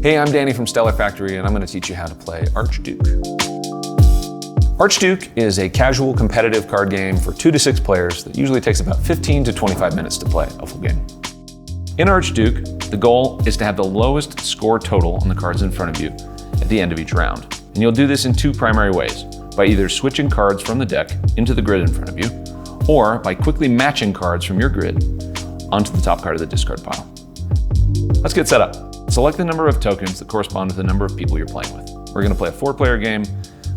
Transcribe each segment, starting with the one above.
Hey, I'm Danny from Stellar Factory, and I'm going to teach you how to play Archduke. Archduke is a casual competitive card game for 2 to 6 players that usually takes about 15 to 25 minutes to play a full game. In Archduke, the goal is to have the lowest score total on the cards in front of you at the end of each round. And you'll do this in 2 primary ways, by either switching cards from the deck into the grid in front of you, or by quickly matching cards from your grid onto the top card of the discard pile. Let's get set up. Select the number of tokens that correspond to the number of people you're playing with. We're going to play a 4-player game,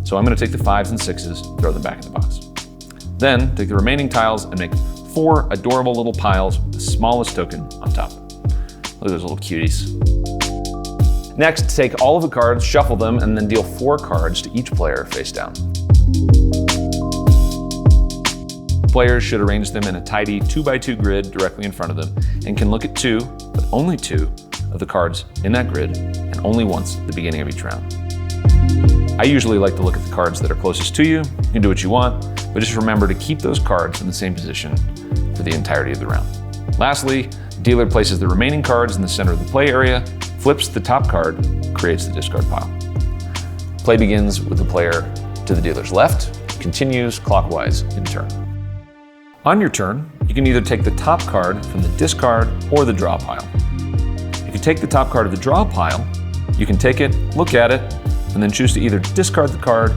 so I'm going to take the 5s and 6s, throw them back in the box. Then take the remaining tiles and make 4 adorable little piles with the smallest token on top. Look at those little cuties. Next, take all of the cards, shuffle them, and then deal 4 cards to each player face down. Players should arrange them in a tidy 2x2 grid directly in front of them and can look at 2, but only 2, of the cards in that grid, and only once at the beginning of each round. I usually like to look at the cards that are closest to you. You can do what you want, but just remember to keep those cards in the same position for the entirety of the round. Lastly, the dealer places the remaining cards in the center of the play area, flips the top card, creates the discard pile. Play begins with the player to the dealer's left, continues clockwise in turn. On your turn, you can either take the top card from the discard or the draw pile. If you take the top card of the draw pile, you can take it, look at it, and then choose to either discard the card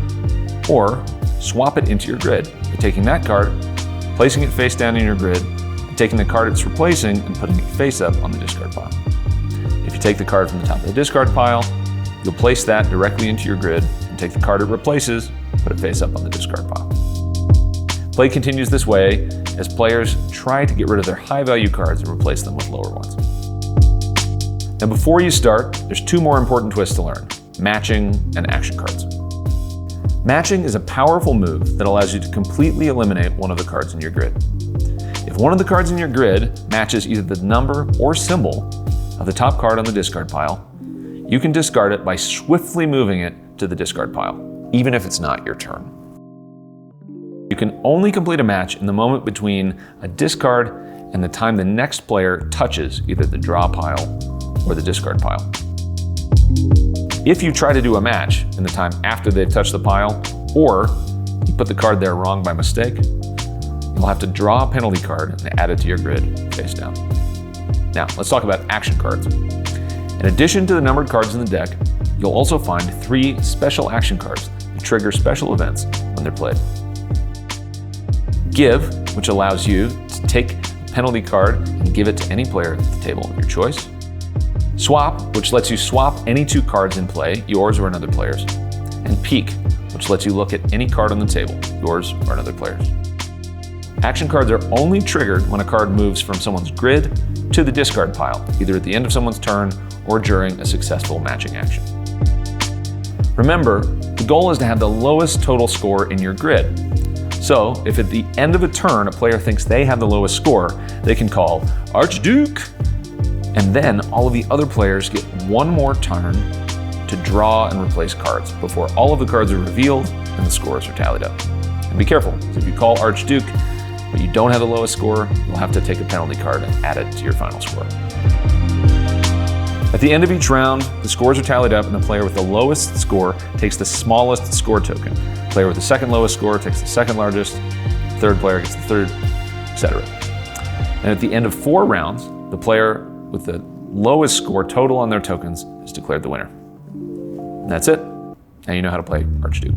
or swap it into your grid by taking that card, placing it face down in your grid, and taking the card it's replacing and putting it face up on the discard pile. If you take the card from the top of the discard pile, you'll place that directly into your grid and take the card it replaces, put it face up on the discard pile. Play continues this way as players try to get rid of their high-value cards and replace them with lower ones. Now before you start, there's 2 more important twists to learn: matching and action cards. Matching is a powerful move that allows you to completely eliminate one of the cards in your grid. If one of the cards in your grid matches either the number or symbol of the top card on the discard pile, you can discard it by swiftly moving it to the discard pile, even if it's not your turn. You can only complete a match in the moment between a discard and the time the next player touches either the draw pile or the discard pile. If you try to do a match in the time after they've touched the pile, or you put the card there wrong by mistake, you'll have to draw a penalty card and add it to your grid face down. Now, let's talk about action cards. In addition to the numbered cards in the deck, you'll also find 3 special action cards that trigger special events when they're played. Give, which allows you to take a penalty card and give it to any player at the table of your choice. Swap, which lets you swap any 2 cards in play, yours or another player's. And peek, which lets you look at any card on the table, yours or another player's. Action cards are only triggered when a card moves from someone's grid to the discard pile, either at the end of someone's turn or during a successful matching action. Remember, the goal is to have the lowest total score in your grid. So, if at the end of a turn a player thinks they have the lowest score, they can call Archduke, and then all of the other players get 1 more turn to draw and replace cards before all of the cards are revealed and the scores are tallied up. And be careful, because if you call Archduke, but you don't have the lowest score, you'll have to take a penalty card and add it to your final score. At the end of each round, the scores are tallied up and the player with the lowest score takes the smallest score token. The player with the second lowest score takes the second largest, the third player gets the third, etc. And at the end of 4 rounds, the player with the lowest score total on their tokens is declared the winner. And that's it. Now you know how to play Archduke.